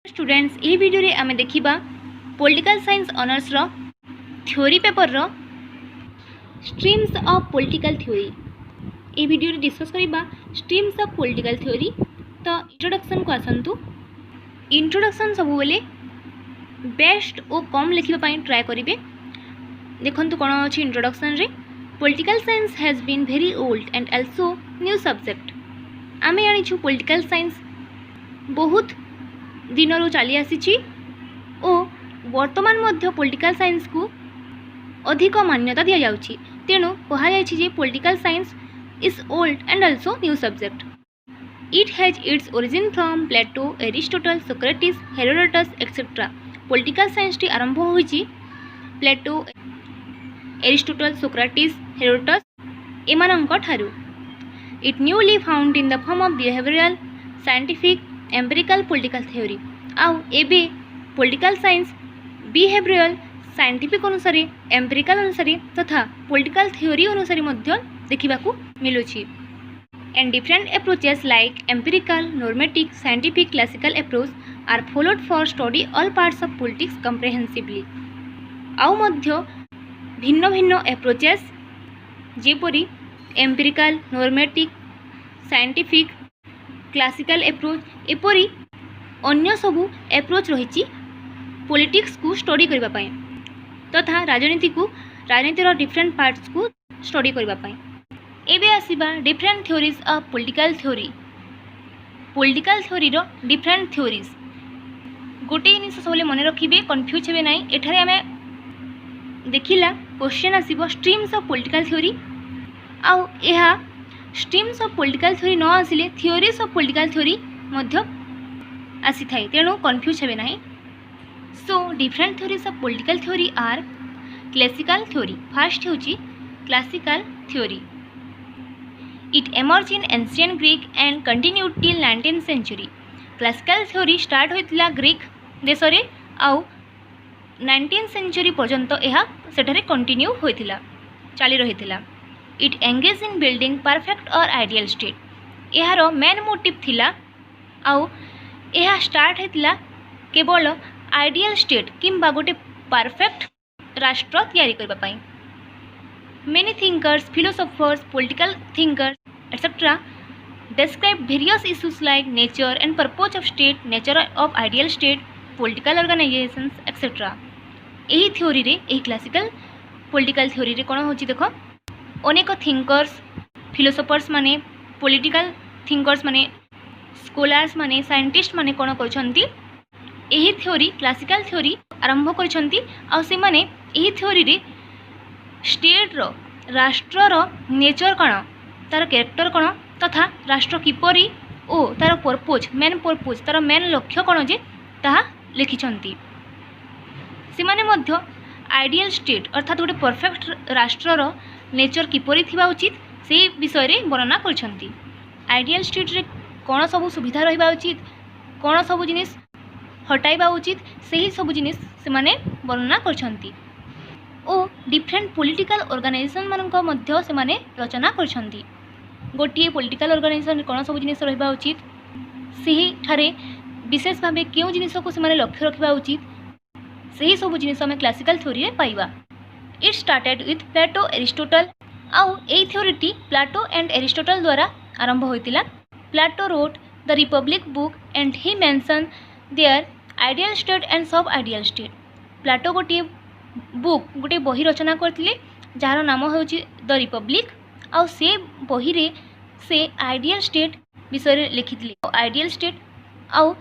Students ये video रे आमे देखिबा पॉलिटिकल साइंस ऑनर्स रो थ्योरी पेपर रो स्ट्रीम्स ऑफ पॉलिटिकल थ्योरी। ये वीडियो रे डिस्कस करिबा स्ट्रीम्स ऑफ पॉलिटिकल थ्योरी। तो इंट्रोडक्शन को आसंतु। इंट्रोडक्शन सब बेले बेस्ट और कम लिखिबा पई ट्राई करिवे। देखंतु कोन अछि इंट्रोडक्शन रे political science has been very old and also new subject. आमे जानि छु पॉलिटिकल साइंस बहुत दिन चली आसी और वर्तमान मध्य पॉलिटिकल साइंस को अधिक मान्यता दि जाउछि। तेणु कहा जायछि जे political science is old and also new subject. It has its origin from Plato, Aristotle, Socrates, Herodotus etcetera. Political science टी आरंभ होइछि प्लेटो, एरिस्टोटल, सोक्रेटिस, हेरोडोटस एमानंक ठारू। It newly found in the form of behavioural, scientific, empirical political theory. आउ एबे political science behavioural, scientific अनुसार, empirical अनुसार तथा पॉलिटिकल थ्योरी अनुसार मध्य देखिबाकू मिलुछि। And different approaches like empirical, normative, scientific, classical approach are followed for study all parts of politics comprehensively. आउ मध्य भिन्न भिन्न अप्रोचेस जेपरी empirical, normative, scientific, classical approach एपरी अन्य सबू एप्रोच रही पॉलिटिक्स को स्टडी करबा पई तथा राजनीतिर डिफरेंट पार्ट्स को स्टडी करबा पई। एबे आसीबा different theories of political theory. Political theory रो डिफरेंट थ्योरीज गोटे जिनिस सबले मन रखिबे, कंफ्यूज हेबे नाही। एठारे आमे देखिला क्वेश्चन आसीबो स्ट्रीम्स ऑफ पॉलिटिकल थ्योरी आउ एहा स्ट्रीम्स ऑफ पॉलिटिकल थ्योरी न आसिले थ्योरीज ऑफ पॉलिटिकल थ्योरी मध्य आसी थाए। तेणु कंफ्यूज हेबे नाही। So different theories of political theory are classical theory. First होची classical theory. It emerge in ancient Greek and continued till 19th century. Classical theory start होइतिला ग्रीक देश रे आउ 19th सेंचुरी पर्यंत एहा सेठारे कंटिन्यू होइतिला, चाली रहितिला। It engage in building perfect or ideal state. यार मेन मोटिव थिला आउ यह स्टार्ट होता केवल आइडियल स्टेट किंबा गोटे परफेक्ट राष्ट्र तैयारी करबा पई। Many thinkers, philosophers, political thinkers etcetera describe various issues like nature and purpose of state, nature of ideal state, political organizations etc. यही थ्योरी रे, यही क्लासिकल पॉलिटिकल थ्योरी रे कोन होची देखो अनेक थिंकर्स, फिलोसोफर्स माने, पॉलिटिकल थिंकर्स माने, स्कॉलर्स माने, साइंटिस्ट माने कोन करछंती एही थ्योरी क्लासिकल थ्योरी आरंभ करछंती। आ से माने एही थ्योरी रे स्टेट रो, राष्ट्र रो नेचर कोन, तार कैरेक्टर कोन तथा राष्ट्र किपरि ओ तार पर्पज, मेन पर्पज, तार मेन लक्ष्य कोन जे ताहा लिखिछंती। से माने मध्य आइडियल स्टेट अर्थात गोटे परफेक्ट राष्ट्र रो नेचर किपरि थिबा उचित से विषय रे वर्णना करछंती। आइडियल स्टेट रे कोन सब सुविधा रहिबा उचित, कोन सब जिनिस हटाइबा उचित, सही सब जिनिस से माने वर्णना करछंती। ओ डिफरेंट पॉलिटिकल ऑर्गेनाइजेशन मानक मध्य से माने रचना करछंती। गोटिए पॉलिटिकल ऑर्गेनाइजेशन कोन सब जिनिस रहिबा उचित, सही ठारे विशेष भाबे केउ जिनिस को से माने लक्ष्य रखिबा उचित, सही सब जिनिस हमें क्लासिकल थ्योरी रे पाइबा। It started with Plato, Aristotle. आउ ए थ्योरीटी प्लेटो एंड एरिस्टोटल द्वारा आरंभ होइतिला। Plato wrote the Republic book and he mention their ideal state and sub ideal state. Plato गोटे बुक, गोटे बही रचना करथिले जार नाम होउची द रिपब्लिक। आउ से बही रे से आइडियल स्टेट विषय रे लिखिथिले। आइडियल स्टेट आउ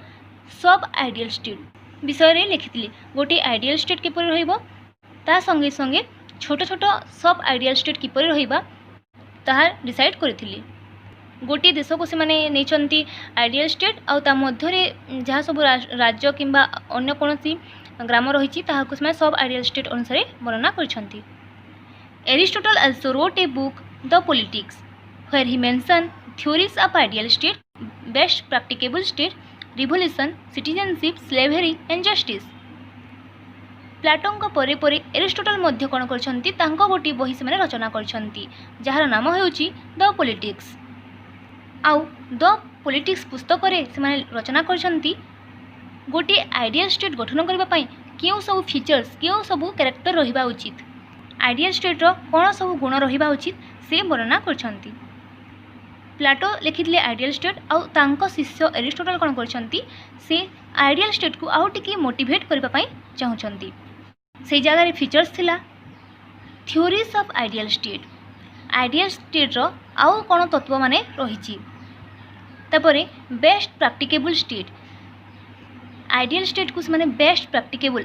सब आइडियल स्टेट विषय रे लिखिथिले। गोटे आइडियल स्टेट किपर रहइबो ता संगे संगे छोट छोट सब आइडियल स्टेट किपर रहिबा ताहा डिसाइड करथिले। गोटे देश को से माने नेचंती आइडियल स्टेट आउ ता मध्य रे जहा सब राज्य किंबा अन्य कोनसी ग्राम रहिछि ताहा को से सब आइडियल स्टेट अनुसार वर्णना करछंती। Aristotle also wrote a book the Politics where he mention theories of ideal state, best practicable state, revolution, citizenship, slavery and justice. प्लेटों को परे परे एरिस्टोटल मध्य कोन करछंती तांको गोटी बही से माने रचना करछंती जहार नाम हेउची द पॉलिटिक्स। आउ द पॉलिटिक्स पुस्तक रे से माने रचना करछंती गोटे आइडियल स्टेट गठन करने क्यों सब फीचर्स क्यों सब कैरेक्टर रहिबा उचित आइडियल स्टेट रो कौन सब गुण रहिबा उचित से वर्णना करछंती। प्लाटो लिखिले आइडियल स्टेट आउ तांको शिष्य एरिस्टोटल कौन करछंती से आइडियल स्टेट को आउ टिके मोटिवेट करबा पई चाहुछंती। से जगह फीचर्स थिला थ्योरीज ऑफ आइडियल स्टेट रो आउ कौन तत्व माने रहिछि। तापरे best practicable state ideal state को से बेस्ट प्रैक्टिकल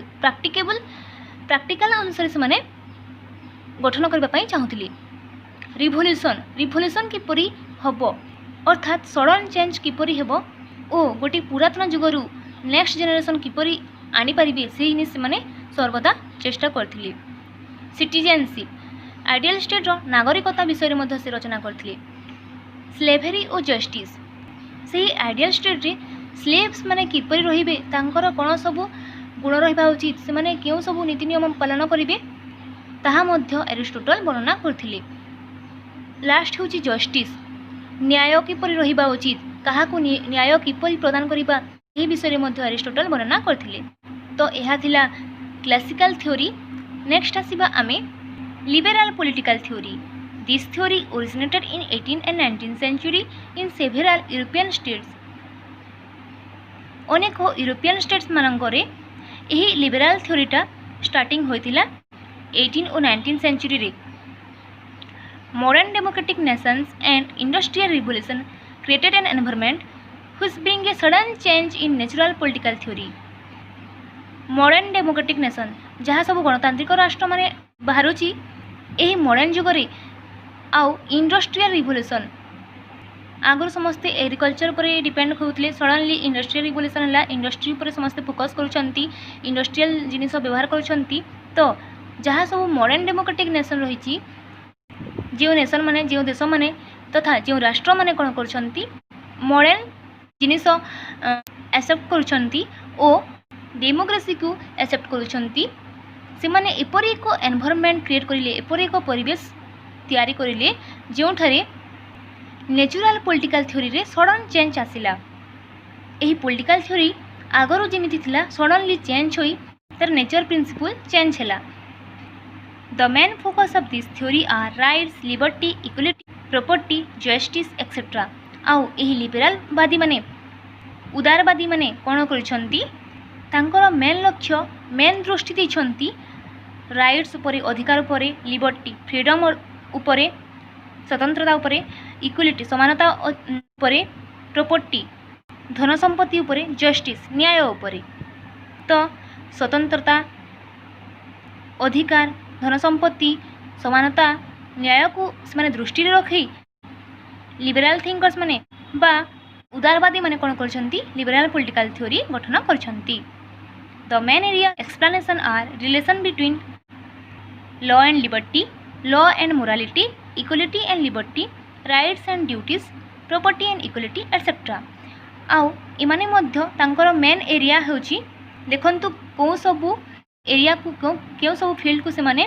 अनुसार से माने गठन करबा पई चाहुतली। रिवोल्यूशन किपरि हबो अर्थात सडन चेंज किपरि हेबो ओ गोटे पुरातन जुगरु नेक्स्ट जनरेशन किपरि आनी परिबे से हिनि से माने सर्वदा चेष्टा करथिले। सिटीजनशिप आइडियल स्टेट रो नागरिकता विषय रे मध्य से रचना करथिले। स्लेभरी और जस्टिस से आइडियल स्टेट रे स्लेव्स माने किपरि रहिबे तांकर कोन सब गुण रहिबा उचित से माने केउ सब नीति नियम पालन करिवे ताहा मध्य एरिस्टोटल वर्णना करथिले। लास्ट होची जस्टिस न्याय किपरि रहिबा उचित काहाकू न्याय किपरि प्रदान करिबा एही विषय रे मध्य एरिस्टोटल वर्णना करथिले। तो एहा थिला क्लासिकल थ्योरी। नेक्स्ट आसीबा आमे liberal political theory. This theory originated in 18th and 19th century in several European states। अनेक यूरोपियन स्टेट्स मानकरे एही लिबरल थ्योरीटा स्टार्टिंग होइतिला 18 और 19th सेंचुरी रे। Modern democratic Nations and industrial revolution created an environment which bring a sudden change in natural political theory. Modern democratic nation जहाँ सब गणतांत्रिक राष्ट्र माने बाहरुची एही modern जुगरे आउ इंडस्ट्रियल रिवोल्यूशन आगर समस्ते एग्रीकल्चर पर डिपेंड होते सडनली इंडस्ट्रियल रिवोल्यूशन है इंडस्ट्री पर समस्ते फोकस करुँच इंडस्ट्रियल जिनिस व्यवहार करुँच। तो जहाँ सब मॉडर्न डेमोक्रेटिक नेशन रही जो नेशन माने जो देश माने तथा जो राष्ट्र माने कौन कर मॉडर्न जिनिस एक्सेप्ट करुँच और डेमोक्रेसी को एक्सेप्ट करुँच से माने एपरी एक एनवायरनमेंट क्रिएट करिले एपरी एक परिवेश तैयारी करिले जोठारे नेचुरल पॉलिटिकल थ्योरी रे सडन चेंज आसिला। एही पॉलिटिकल थ्योरी आगरो जेमिति थिला सडनली चेंज होई तर नेचर प्रिंसिपल चेंज हैला। The main focus of this theory are rights liberty equality property justice etcetera. आउ एही लिबरलवादी माने उदारवादी माने कोन करिसंती तांकर मेन लक्ष्य मेन दृष्टि दैछंती राइट्स उपरे अधिकार उपरे लिबर्टी फ्रीडम उपरे स्वतंत्रता उपरे इक्वालिटी समानता उपरे प्रॉपर्टी धन संपत्ति उपरे जस्टिस न्याय उपरे। तो स्वतंत्रता अधिकार धन संपत्ति समानता न्याय को माने दृष्टि रखी लिबरल थिंकर्स माने बा उदारवादी माने कोन करछंती लिबरल पॉलिटिकल थ्योरी गठन करछंती। The main area explanation are relation between law and liberty law and morality equality and liberty rights and duties property and equality etcetera. आउ इमाने मध्य तांकर मेन एरिया होची देखंतु को सब एरिया को क्यों सब फील्ड को से माने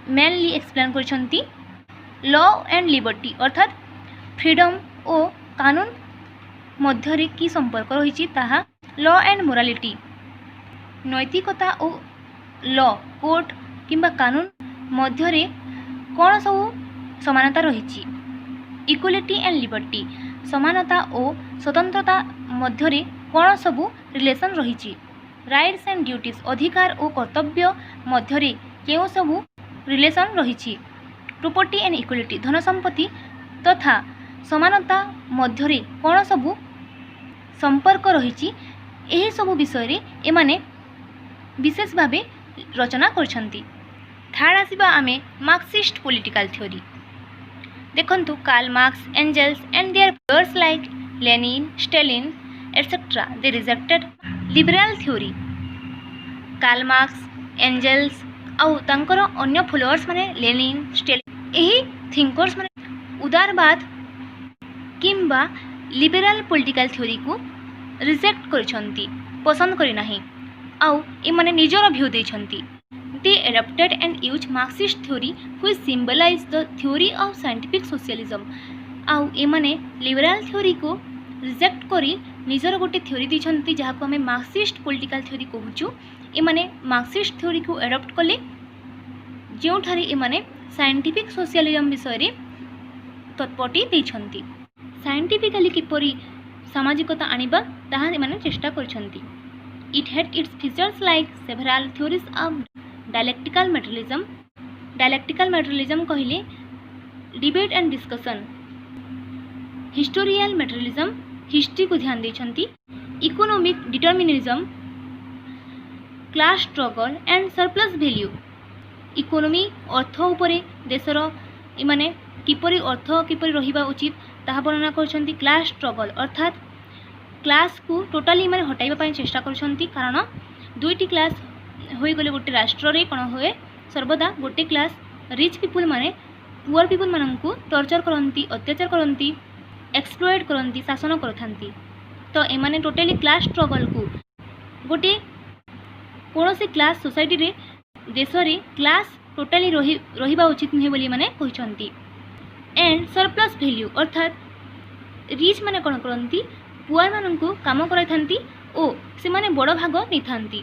मेनली एक्सप्लेन करछंती लॉ एंड लिबर्टी अर्थात फ्रीडम और कानून मध्य रे की संपर्क रही ताहा लॉ एंड मोरालिटी नैतिकता और लॉ कोर्ट किंबा कानून मध्य रे कौन सब समानता रही इक्वालिटी एंड लिबर्टी समानता और स्वतंत्रता मध्य रे कौन सब रिलेशन रही राइट्स एंड ड्यूटीज अधिकार और कर्तव्य मध्य रे केउ सब रिलेशन रही प्रॉपर्टी एंड इक्वालिटी धन संपत्ति तथा समानता मध्य रे कौन सब संपर्क रही एही सब विषय रे एमाने विशेष भावे रचना करछंती। थर्ड आसीबा आमे मार्क्सिस्ट पॉलिटिकल थ्योरी। देखंतु Karl Marx Engels and their followers like Lenin Stalin etcetera they rejected liberal theory. Karl Marx Engels आउ तांकर अन्य फॉलोअर्स माने लेनिन स्टालिन एही थिंकर्स माने उदारवाद किंबा लिबरल पॉलिटिकल थ्योरी को रिजेक्ट करछंती पसंद करि नाही आउ ए माने निजर view देछंती। They adopted and used Marxist theory which symbolized the theory of scientific socialism। आउ एमाने लिबरल थ्योरी को रिजेक्ट करी निजर गोटे थ्योरी देछंती जहाको आमे मार्क्सिस्ट पॉलिटिकल थ्योरी कहूछु। एमाने मार्क्सिस्ट थ्योरी को एडॉप्ट कले जोठारे एमाने साइंटिफिक सोशलिज्म विषय रे तत्पटी देछंती। साइंटिफिकली किपरि सामाजिकता आनिबा ताहा एमाने चेष्टा करछंती। It had its features like several theories of dialectical materialism. Dialectical materialism कहले debate and discussion. Historical materialism history को ध्यान देछंती। Economic determinism, class struggle and surplus value. Economy अर्थ उपरे देशर इमाने किपरि अर्थ किपरि रहिबा उचित ताहा वर्णना करछंती। क्लास स्ट्रगल अर्थात क्लास को टोटाली माने हटाइबा पई चेष्टा करछंती, कारण दुईटी क्लास होई गले गोटे राष्ट्र रे कोन होए सर्वदा गोटे क्लास रिच पीपल माने पुअर पीपल मानन को टॉर्चर करंती, अत्याचार करंती, एक्सप्लॉइट करंती, शासन करथांती। तो एमाने टोटाली क्लास स्ट्रगल को गोटे कोनोसी क्लास सोसाइटी रे देश रे क्लास टोटाली रहिबा उचित नहीं बोली माने कहिसंती। एंड सरप्लस वैल्यू अर्थात रिच माने कोन करंती पुअर मानन को काम कराइथांती ओ से माने बड़ भाग निथांती।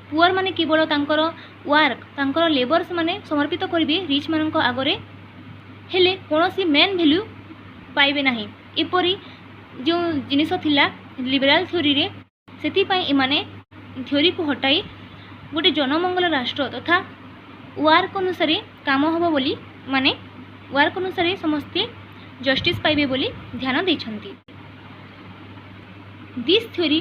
पुअर माने केवल तांकर वर्क तांकर लेबर से माने समर्पित करिवे रिच मानन को आगरे, हेले कोनोसी मेन वैल्यू पाइबे नाही। एपरि जो जिनिस थिला लिबराल थ्योरी रे सेति पई एमाने थ्योरी को हटाई गोटे जनमंगल राष्ट्र तथा वर्क अनुसार काम होबो बोली माने वर्क अनुसार समस्ते जस्टिस पाइबे बोली ध्यान देछंती। This theory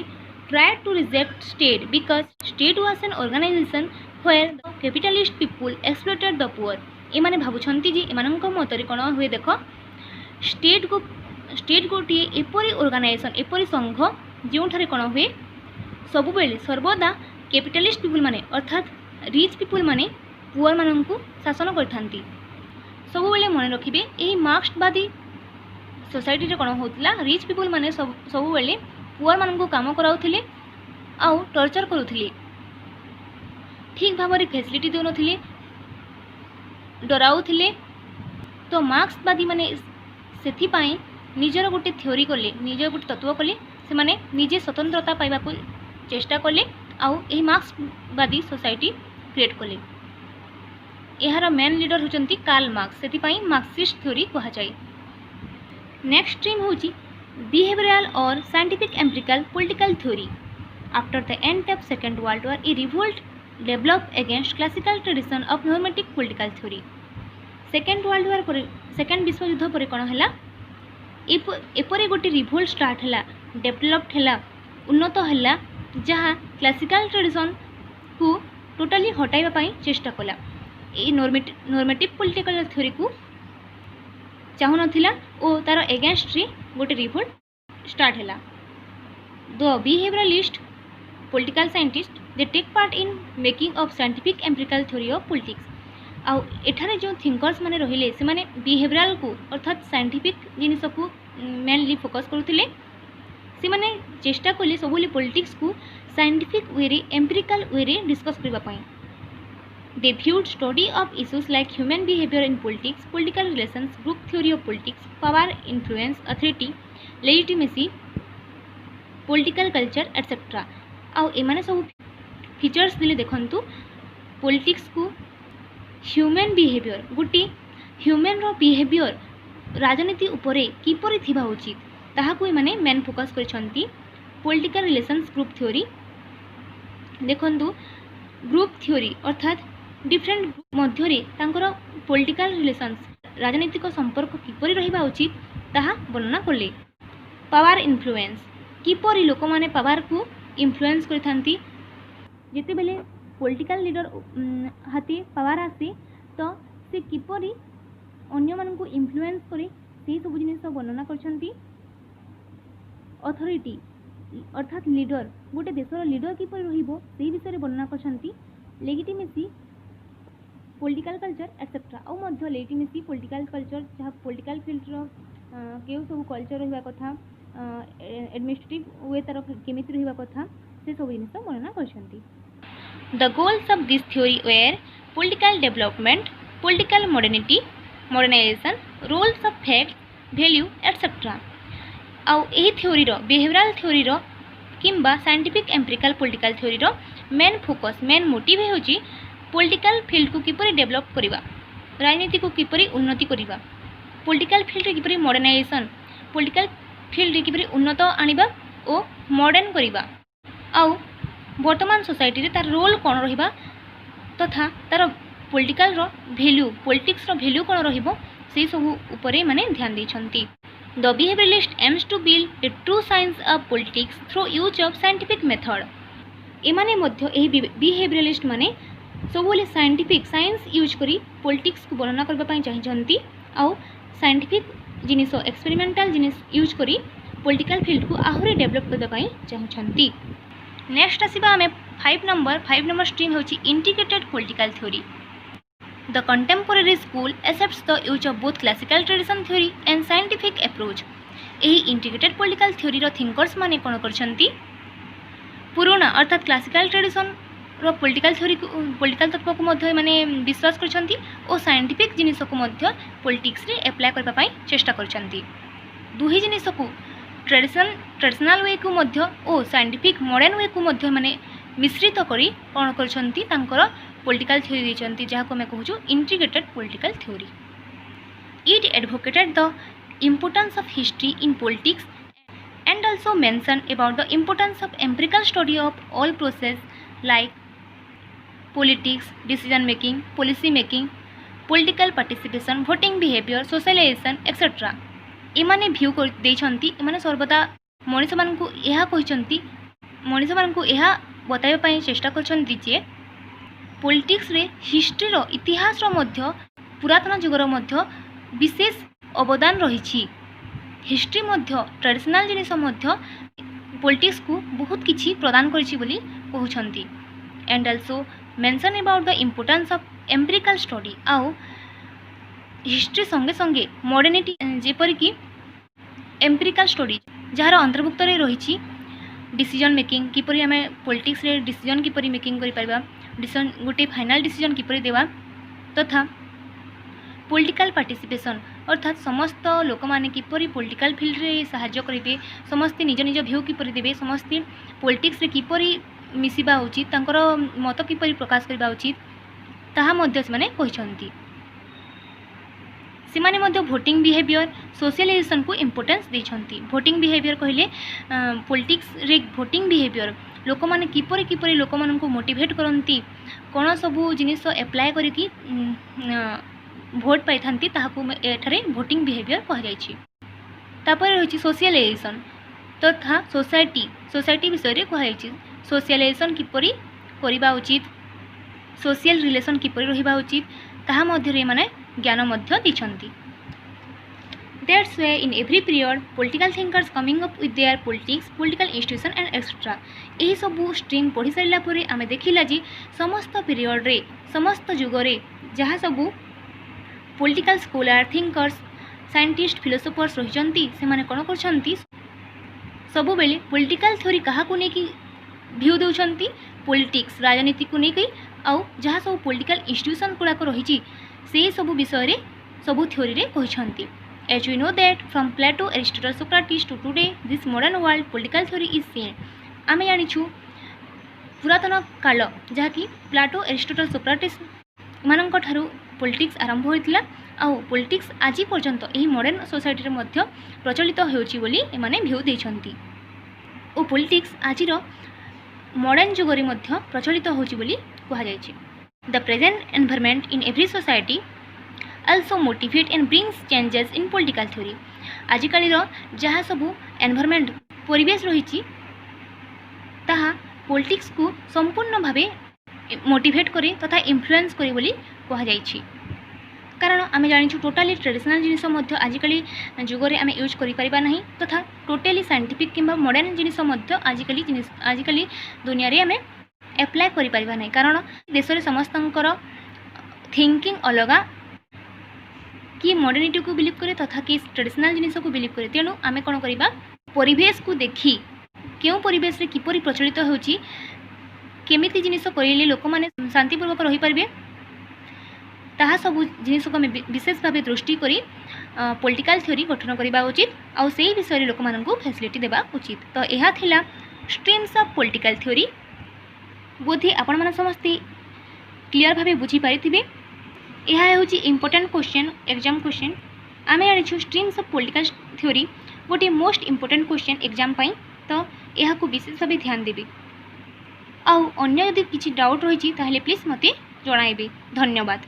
tried to reject state because state was an organization where the capitalist people exploited the poor. एमाने भाबुछंती जे एमानंक मतरे कोन हुए देख स्टेट गोटे एपरी ऑर्गेनाइजेशन एपरी संघ जोठारे कोन हुए सब बेले सर्वदा कैपिटलिस्ट पीपल माने अर्थात रिच पीपल माने पुअर मानंकु शासन करथांती। सब बेले मन रखिबे एही मार्क्सवादी सोसाइटी रे कोन होतला रिच पीपल माने सब बेले पुअर मानन को काम कराउथिले आउ टॉर्चर करूथिले, ठीक भाव में फैसिलिटी देउ नथिले, डराउथिले। तो मार्क्सवादी माने सेथि पई निजर गोटे थ्योरी कले निजर गोटे तत्व कले से माने निजे स्वतंत्रता पाइबा को चेष्टा कले आउ एही मार्क्सवादी सोसाइटी क्रिएट कले। एहार मेन लीडर होचंती कार्ल मार्क्स, सेथि पई मार्क्सिस्ट थ्योरी कहा जाय। नेक्स्ट स्ट्रीम होची behavioral or scientific empirical political theory. After the end of Second World War, a revolt developed against classical tradition of normative political theory. Second World War पर second विश्व युद्ध पर कौन है एपरी गोटे रिभोल्ट स्टार्ट है developed है उन्नत है जहाँ क्लासिकल ट्रेडिशन को टोटाली हटाइबा पई चेष्टा कला। ए नॉर्मेटिव पॉलिटिकल थ्योरी को चाहू नथिला ओ तार एगेंस्ट रे गोटे रिवोल्ट स्टार्ट है। The behaviouralist political scientist they take part in making of scientific empirical theory of politics. आउ एठारे जो थिंकर्स माने रहिले से माने बिहेवियरल को अर्थात साइंटिफिक जिनिस को मेनली फोकस करुथिले। से माने चेष्टा कले सबले पॉलिटिक्स को साइंटिफिक वे रे एम्पिरिकल वे रे डिस्कस करबा पई। They viewed study of issues like human behavior in politics, political relations, group theory of politics, power, influence, authority, legitimacy, political culture, etc. आउ एमाने सब फीचर्स दिले देखंतु पॉलिटिक्स को ह्यूमन बिहेवियर गोटे ह्यूमन रो बिहेवियर राजनीति उपरे किपरि थिबा उचित ताहाकु एमाने मेन फोकस करछंती। पॉलिटिकल रिलेशंस ग्रुप थ्योरी देखंतु ग्रुप थ्योरी अर्थात डिफरेंट ग्रुप मध्य तांकर पॉलिटिकल रिलेशंस राजनीतिक संपर्क किपरि रहिबा उचित ताहा वर्णना करले। पावर इन्फ्लुएंस किपरि लोक माने पावर को इन्फ्लुएंस करथांती जेते बेले पॉलिटिकल लीडर हाथी पावर आसे तो से किपरि अन्य मानन को इन्फ्लुएंस करे से सब जिनिस वर्णना करछंती। अथॉरिटी अर्थात लीडर गोटे देशर लीडर किपरि रहिबो से विषय वर्णना करछंती। लेजिटिमेसी पॉलिटिकल कल्चर एक्सेट्रा आउ मध्य लेजिटिमेसी पॉलिटिकल कल्चर जहाँ पॉलिटिकल फील्ड रो केउ सब कल्चर रहिबा कथा एडमिनिस्ट्रेटिव वे तार केमिति रहिबा कथा से सब जिनिस वर्णना करछंती। The goals of this theory were political development political modernity modernisation roles of fact value etcetera. आउ एही थ्योरीर बिहेवियरल थ्योरीर किंबा साइंटिफिक एम्पिरिकल पॉलिटिकल थ्योरीर मेन फोकस मेन मोटिव होची पॉलिटिकल फील्ड को किपरि डेवलप करिबा, राजनीति को किपरि उन्नति करिबा, पॉलिटिकल फील्ड रे किपरि मॉडर्नाइजेशन, पॉलिटिकल फील्ड रे किपरि उन्नत आनिबा ओ मॉडर्न करिबा, आउ वर्तमान सोसाइटी रे तार रोल कोन रहिबा तथा तार पॉलिटिकल रो वैल्यू पॉलिटिक्स रो वैल्यू कोन रहिबो से सब ऊपर माने ध्यान दैछंती। The behaviouralist aims to build a true science of politics through use of scientific method. एमाने मध्य एही बिहेवियरलिस्ट माने सबले साइंटिफिक साइंस यूज करी पॉलिटिक्स को वर्णना करबा पई चाहछंती आउ साइंटिफिक जिनिस एक्सपेरिमेंटल जिनिस यूज करी पॉलिटिकल फील्ड को आहुरी डेवलप करबा पई चाहछंती। नेक्स्ट आसीबा हमें 5 नंबर स्ट्रीम होची integrated political theory. The contemporary school accepts the use of both classical tradition theory and scientific approach. एही इंटीग्रेटेड पॉलिटिकल थ्योरी रो थिंकर्स माने कोन करछंती पुराना अर्थात क्लासिकल ट्रेडिशन रो पॉलिटिकल थ्योरी पॉलिटिकल तत्व को मध्य माने विश्वास करछंती और साइंटिफिक जिनिस को मध्य पॉलिटिक्स रे अप्लाई करबा पई चेष्टा करछंती। दुही जिनिस को ट्रेडिशनल वे को मध्य और साइंटिफिक मॉडर्न वे को मध्य माने मिश्रित करी कोन करछंती तांकर पॉलिटिकल थ्योरी देछंती जहाको मैं कहूछु integrated political theory. It advocated the importance of history in politics and also mention about the importance of empirical study of all process like politics, decision making, policy making, political participation, voting behaviour, socialisation etcetera. एमाने view देछंती एमाने सर्वदा मनीष मानकु एहा कहिसंती मनीष मानकु एहा बताइबा पई चेष्टा करछंती जे politics रे history रो इतिहास रो मध्य पुरातन जुगर मध्य विशेष अवदान रही। हिस्ट्री मध्य ट्रेडिशनल जिनिस मध्य पॉलिटिक्स को बहुत किछि प्रदान करिछि बोली कहउछंती। And also mention about the importance of empirical study आउ हिस्ट्री संगे संगे मॉडर्निटी जेपरि कि एम्पिरिकल स्टडी जार अंतर्भुक्त रे रही डिसीजन मेकिंग किपरि आमे पॉलिटिक्स रे डिसीजन किपरि मेकिंग करि परबा, डिसीजन गोटे फाइनल डिसीजन किपरि देवा तथा पॉलिटिकल पार्टिसिपेशन अर्थात समस्त लोक माने किपरि पॉलिटिकल फील्ड रे सहाय्य करिवे, समस्त निज निज व्यू किपरि देबे, समस्त पॉलिटिक्स रे किपरि मिसिबा उचित, तांकर मत किपरि प्रकाश करबा उचित ताहा मध्य से माने कहिसंती। सेमाने मध्य वोटिंग बिहेवियर सोशलाइजेशन को इम्पोर्टेंस देछंती। वोटिंग बिहेवियर कहले पॉलिटिक्स रे वोटिंग बिहेवियर लोक माने किपरि किपरि लोक मानन को मोटिवेट करंती कोन सबु जिनिस अप्लाई करी कि भोट पाई थांती ताहाकू एठारे वोटिंग बिहेवियर कह जायछि। तापर रहिछि सोशलाइजेशन तथा सोसाइटी विषय रे कह जायछि। सोशलाइजेशन किपरि करिबा उचित, सोशल रिलेशन किपरि रहिबा उचित ताहा मध्य रे माने ज्ञान मध्य दिछंती। That's why in every period political thinkers coming up with their politics, political institution and etc. यही सबू स्ट्रीम पढ़ी सारा पर आम देखला जी समस्त पीरियड रे समस्त जुगरे जहाँ सबू political scholar thinkers scientist philosophers रही से कौन कर सब बेले पॉलिटिकल थ्योरी क्या भ्यू दौरान पॉलिटिक्स राजनीति को लेकिन आउ जहाँ सब पॉलिटिकल इंस्टीट्यूशन गुड़ाक रही से सब विषय सब थ्योरी रे कहते। As we know that from Plato, Aristotle, Socrates to today, this modern world political theory is seen. आमे जानिछु पुरातन काल जहाँकि प्लाटो एरिस्टोटल सोक्राटिस मानक ठारू पॉलिटिक्स आरंभ होइतिला आउ पॉलिटिक्स आज पर्यंत एही मॉडर्न सोसाइटी रे मध्य प्रचलित होउची बोली एमाने भ्यू देछंती ओ पॉलिटिक्स आजिर मॉडर्न जुगरे मध्य प्रचलित होउची बोली कहा जायछि। The present environment in every society also motivate and brings changes in political theory. आजिकाली जहाँ सबू एनवायरनमेंट परिवेश रही ताहा पॉलिटिक्स को संपूर्ण भावे मोटिवेट करे तथा इन्फ्लुएंस करे बोली कहा जायछि। कारण आमे जानिछु टोटाली ट्रेडिशनल जिनिस मध्य आजिकाली जुगरे आमे यूज करि परिबा नहीं तथा टोटाली साइंटिफिक किंबा मॉडर्न जिनिस मध्य आजिकाली दुनिया रे आमे अप्लाई करि परिबा नहीं। कारण देश रे समस्तंकर थिंकिंग अलगा कि मॉडर्निटी को बिलीव करे तथा कि ट्रेडिशनल जिनिस को बिलीव करे। तेणु आमे कौन करबा परिवेश को देखी क्यों परिवेश रे किपरि प्रचलित होउची केमिति जिनिस करिले लोक माने शांतिपूर्वक रही पारबे ताहा सब जिनिस को आम विशेष भाव दृष्टि करी पॉलिटिकल थ्योरी गठन करने उचित आउ से विषय लोक मानू फैसिलिटी देवा उचित। तो यह थिला स्ट्रीम्स ऑफ पॉलिटिकल थ्योरी। बोधे आपण मन समस्ते क्लियर भाव बुझी पारिथिबे। यह हूँ इम्पोर्टेंट क्वेश्चन एग्जाम क्वेश्चन। आम जानी स्ट्रीम्स ऑफ पॉलिटिकल थ्योरी गोटे मोस्ट इम्पोर्टेंट क्वेश्चन एग्जाम पाई। तो यह को विशेष भाव ध्यान देबे। आउ अन्य यदि किसी डाउट रही प्लीज मते जणाइबे। धन्यवाद।